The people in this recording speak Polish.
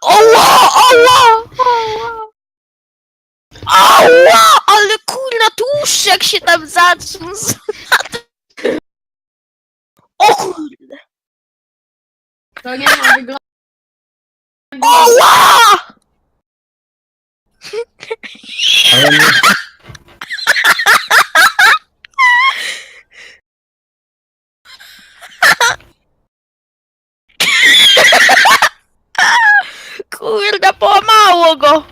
Oła! Oła! Ała! Ale kurna tłuszczek się tam zatrząsł. O kurde! To nie ma wyglądu. Oła! Ale nie... Kurna, połamało go!